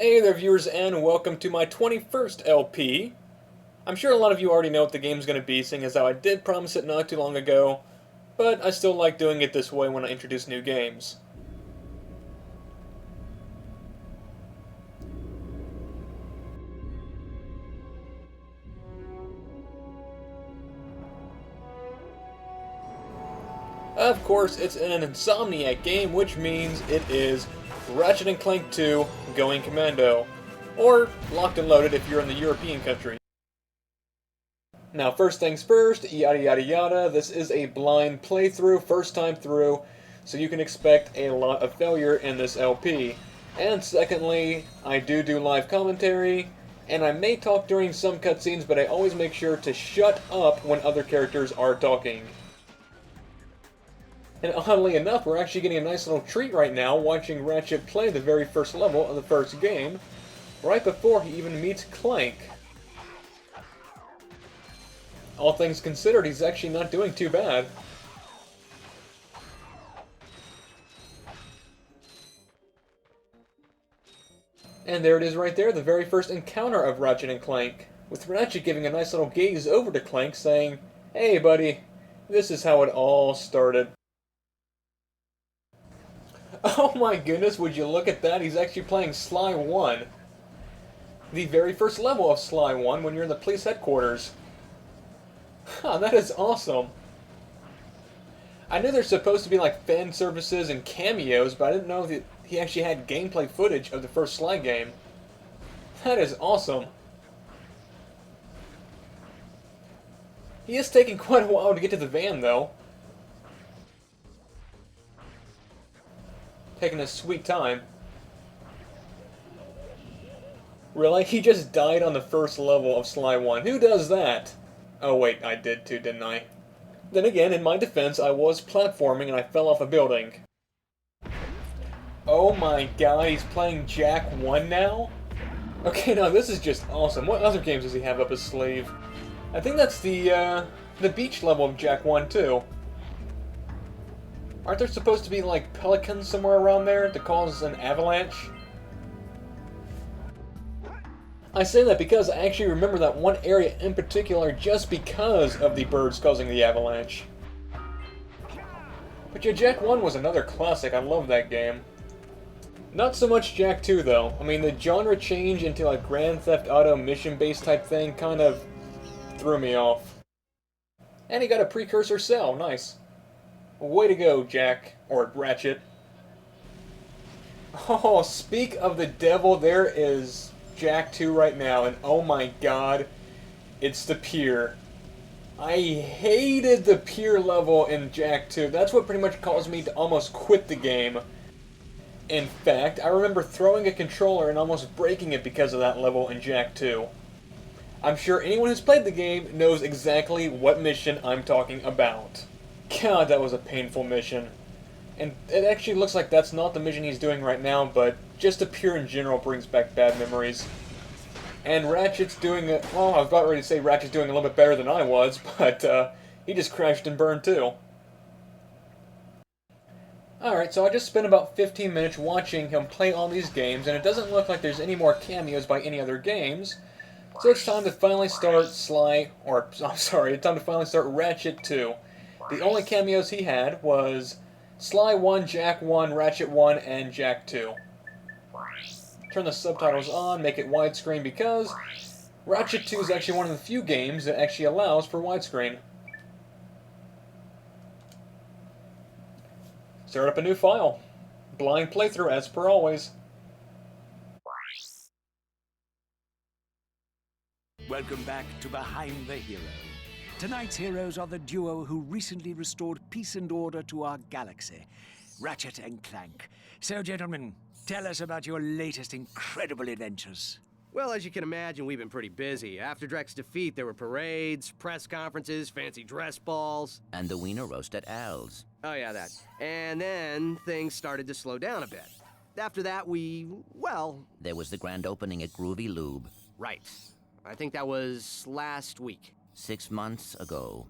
Hey there viewers and welcome to my 21st LP. I'm sure a lot of you already know what the game's going to be, seeing as how I did promise it not too long ago, but I still like doing it this way when I introduce new games. Of course, it's an Insomniac game, which means it is Ratchet & Clank 2 Going Commando, or Locked and Loaded if you're in the European country. Now, first things first, yada yada yada, this is a blind playthrough, first time through, so you can expect a lot of failure in this LP. And secondly, I do live commentary, and I may talk during some cutscenes, but I always make sure to shut up when other characters are talking. And oddly enough, we're actually getting a nice little treat right now watching Ratchet play the very first level of the first game, right before he even meets Clank. All things considered, he's actually not doing too bad. And there it is right there, the very first encounter of Ratchet and Clank, with Ratchet giving a nice little gaze over to Clank saying, "Hey buddy, this is how it all started." Oh my goodness, would you look at that, he's actually playing Sly 1. The very first level of Sly 1 when you're in the police headquarters. Huh, that is awesome. I knew there's supposed to be like fan services and cameos, but I didn't know that he actually had gameplay footage of the first Sly game. That is awesome. He is taking quite a while to get to the van though. Taking a sweet time. Really? He just died on the first level of Sly 1. Who does that? Oh wait, I did too, didn't I? Then again, in my defense, I was platforming and I fell off a building. Oh my god, he's playing Jack 1 now? Okay, now this is just awesome. What other games does he have up his sleeve? I think that's the beach level of Jack 1 too. Aren't there supposed to be like pelicans somewhere around there to cause an avalanche? I say that because I actually remember that one area in particular just because of the birds causing the avalanche. But yeah, Jack 1 was another classic, I love that game. Not so much Jack 2 though. I mean, the genre change into like Grand Theft Auto mission-based type thing kind of threw me off. And he got a precursor cell, nice. Way to go, Jack, or Ratchet. Oh, speak of the devil, there is Jack 2 right now, and oh my god, it's the pier. I hated the pier level in Jack 2. That's what pretty much caused me to almost quit the game. In fact, I remember throwing a controller and almost breaking it because of that level in Jack 2. I'm sure anyone who's played the game knows exactly what mission I'm talking about. God, that was a painful mission. And it actually looks like that's not the mission he's doing right now, but just the pier in general brings back bad memories. And Ratchet's doing it, well, I was about ready to say Ratchet's doing a little bit better than I was, but he just crashed and burned too. Alright, so I just spent about 15 minutes watching him play all these games, and it doesn't look like there's any more cameos by any other games. So it's time to finally start it's time to finally start Ratchet 2. The only cameos he had was Sly 1, Jack 1, Ratchet 1, and Jack 2. Turn the subtitles on, make it widescreen because Ratchet 2 is actually one of the few games that actually allows for widescreen. Start up a new file. Blind playthrough as per always. Welcome back to Behind the Hero. Tonight's heroes are the duo who recently restored peace and order to our galaxy, Ratchet and Clank. So, gentlemen, tell us about your latest incredible adventures. Well, as you can imagine, we've been pretty busy. After Drek's defeat, there were parades, press conferences, fancy dress balls. And the wiener roast at Al's. Oh yeah, that. And then things started to slow down a bit. After that, There was the grand opening at Groovy Lube. Right. I think that was last week. 6 months ago.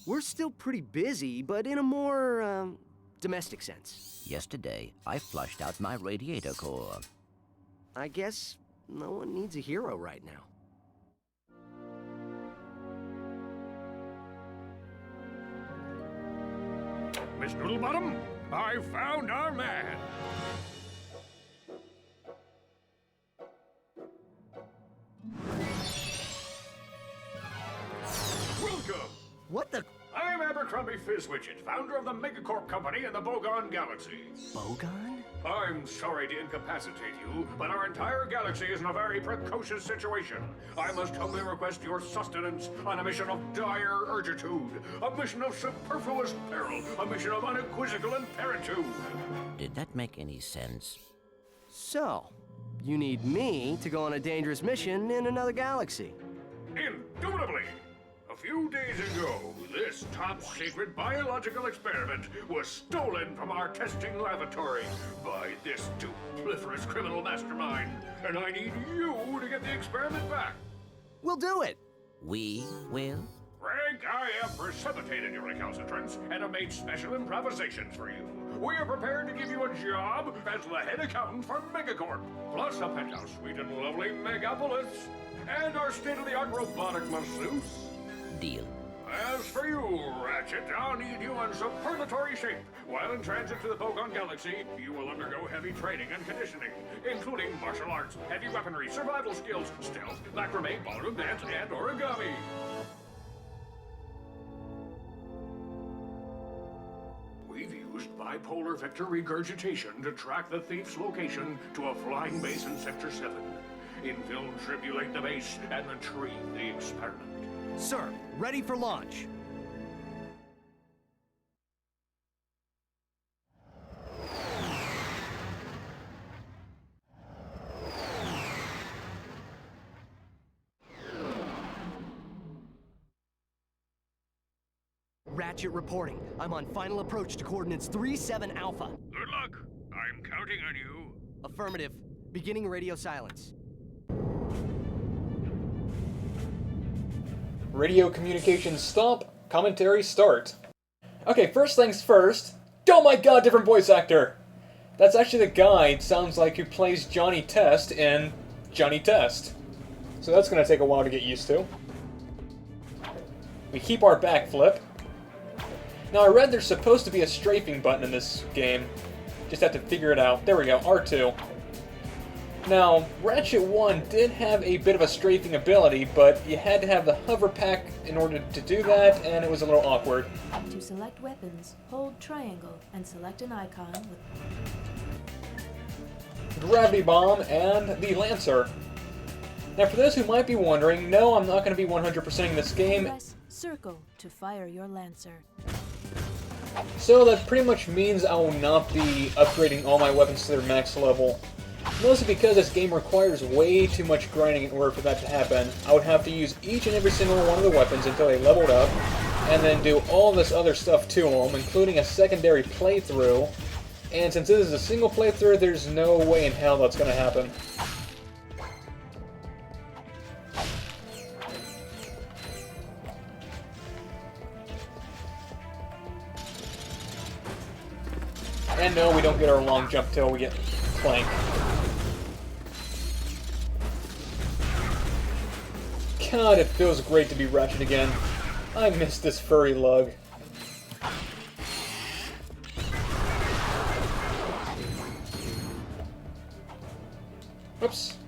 We're still pretty busy, but in a more, domestic sense. Yesterday, I flushed out my radiator core. I guess no one needs a hero right now. Miss Noodlebottom, I found our man. Welcome. What the... I'm Abercrombie Fizzwidget, founder of the Megacorp Company in the Bogon Galaxy. Bogon? I'm sorry to incapacitate you, but our entire galaxy is in a very precocious situation. I must humbly request your sustenance on a mission of dire urgitude, a mission of superfluous peril, a mission of unequivocal imperitude. Did that make any sense? So, you need me to go on a dangerous mission in another galaxy. Indubitably! A few days ago, this top-secret biological experiment was stolen from our testing laboratory by this dupliferous criminal mastermind, and I need you to get the experiment back. We'll do it! We will? Frank, I have precipitated your recalcitrance and have made special improvisations for you. We are prepared to give you a job as the head accountant for Megacorp, plus a penthouse suite in lovely Megapolis, and our state-of-the-art robotic masseuse. Deal. As for you, Ratchet, I'll need you in superlatory shape. While in transit to the Bogon Galaxy, you will undergo heavy training and conditioning, including martial arts, heavy weaponry, survival skills, stealth, macrame, ballroom dance, and origami. We've used bipolar vector regurgitation to track the thief's location to a flying base in Sector 7. Infiltrate the base and retrieve the experiment. Sir, ready for launch. Ratchet reporting. I'm on final approach to coordinates 3-7 Alpha. Good luck. I'm counting on you. Affirmative. Beginning radio silence. Radio communications stop, commentary start. Okay, first things first. Oh my god, different voice actor! That's actually the guy, it sounds like, who plays Johnny Test in Johnny Test. So that's gonna take a while to get used to. We keep our backflip. Now I read there's supposed to be a strafing button in this game. Just have to figure it out. There we go, R2. Now, Ratchet 1 did have a bit of a strafing ability, but you had to have the hover pack in order to do that, and it was a little awkward. To select weapons, hold triangle and select an icon with Gravity Bomb and the Lancer. Now, for those who might be wondering, no, I'm not going to be 100%ing this game. press circle to fire your Lancer. So that pretty much means I will not be upgrading all my weapons to their max level. Mostly because this game requires way too much grinding in order for that to happen. I would have to use each and every single one of the weapons until they leveled up, and then do all this other stuff to them, including a secondary playthrough. And since this is a single playthrough, there's no way in hell that's going to happen. And no, we don't get our long jump till we get Clank. God, it feels great to be Ratchet again. I miss this furry lug. Oops.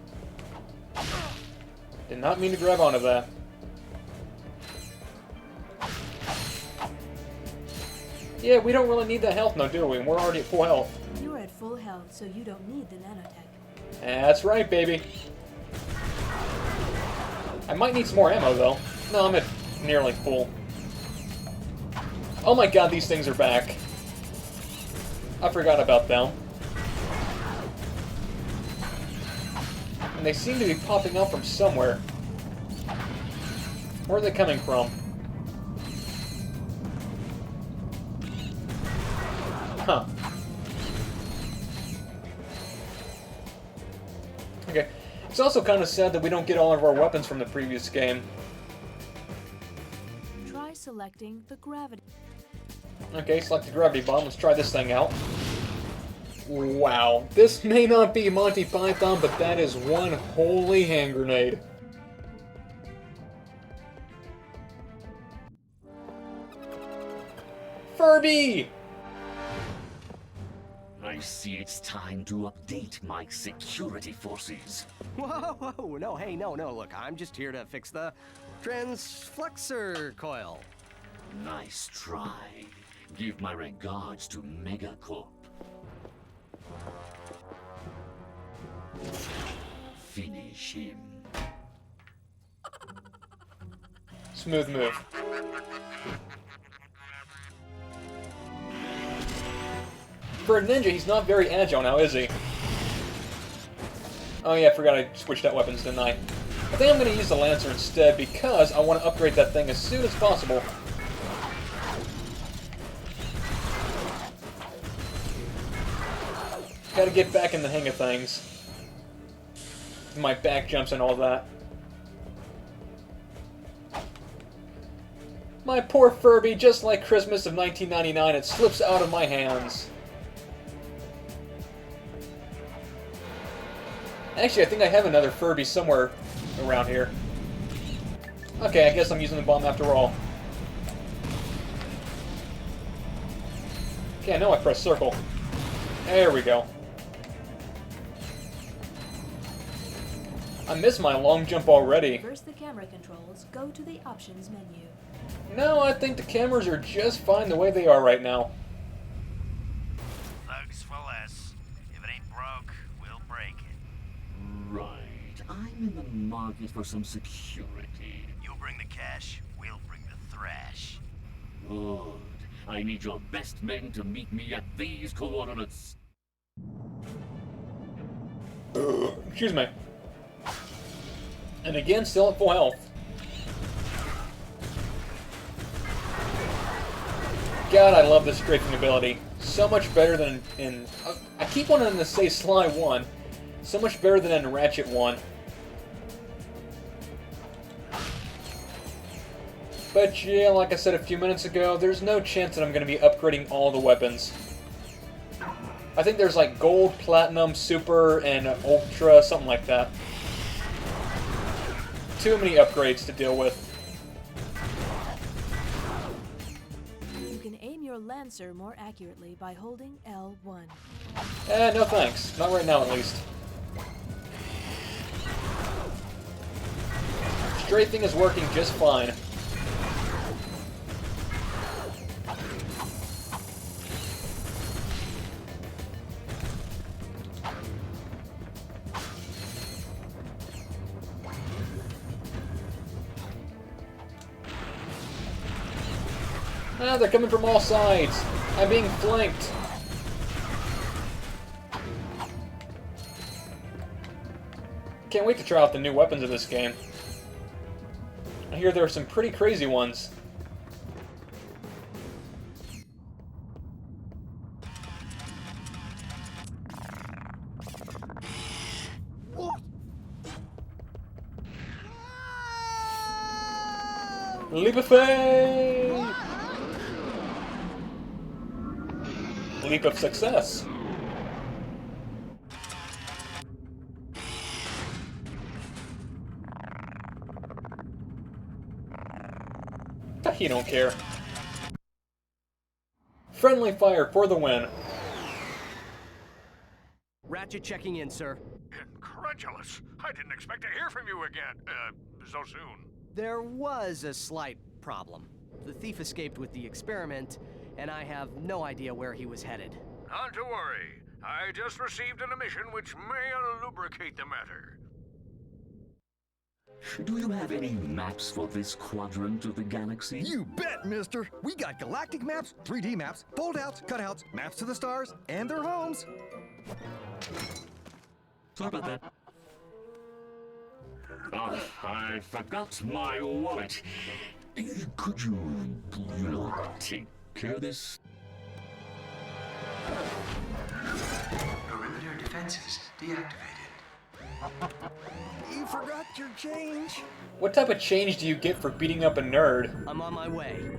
Did not mean to grab onto that. Yeah, we don't really need that health now, do we? We're already at full health. You're at full health, so you don't need the nanotech. That's right, baby. I might need some more ammo, though. No, I'm at nearly full. Oh my god, these things are back. I forgot about them. And they seem to be popping up from somewhere. Where are they coming from? Huh. Okay. It's also kind of sad that we don't get all of our weapons from the previous game. Try selecting the gravity. Okay, select the gravity bomb. Let's try this thing out. Wow, this may not be Monty Python, but that is one holy hand grenade. Furby! I see it's time to update my security forces. Whoa, whoa, no, hey, no, look, I'm just here to fix the transflexor coil. Nice try. Give my regards to Megacorp. Finish him. Smooth move. For a ninja, he's not very agile now, is he? Oh yeah, I forgot I switched out weapons, didn't I? I think I'm going to use the Lancer instead because I want to upgrade that thing as soon as possible. Gotta get back in the hang of things. My back jumps and all that. My poor Furby, just like Christmas of 1999, it slips out of my hands. Actually, I think I have another Furby somewhere around here. Okay, I guess I'm using the bomb after all. Okay, I know I press circle. There we go. I missed my long jump already. Reverse the camera controls, go to the options menu. No, I think the cameras are just fine the way they are right now. Thugs for less. If it ain't broke, we'll break it. Right. I'm in the market for some security. You'll bring the cash, we'll bring the thrash. Good. I need your best men to meet me at these coordinates. Excuse me. And again, still at full health. God, I love this strafing ability. So much better than in... I keep wanting to say Sly 1. So much better than in Ratchet 1. But yeah, like I said a few minutes ago, there's no chance that I'm going to be upgrading all the weapons. I think there's like Gold, Platinum, Super, and Ultra, something like that. Too many upgrades to deal with. You can aim your Lancer more accurately by holding L1. No thanks. Not right now, at least. Strafing is working just fine. Ah, they're coming from all sides. I'm being flanked. Can't wait to try out the new weapons of this game. I hear there are some pretty crazy ones. Leap of faith! Leap of success. You don't care. Friendly fire for the win. Ratchet checking in, sir. Incredulous. I didn't expect to hear from you again. So soon. There was a slight problem. The thief escaped with the experiment, and I have no idea where he was headed. Not to worry. I just received an emission which may lubricate the matter. Do you have any maps for this quadrant of the galaxy? You bet, mister! We got galactic maps, 3D maps, fold-outs, cutouts, maps to the stars, and their homes. Sorry about that. Oh, I forgot my wallet. Could you, take care of this? Perimeter defenses deactivated. You forgot your change. What type of change do you get for beating up a nerd? I'm on my way.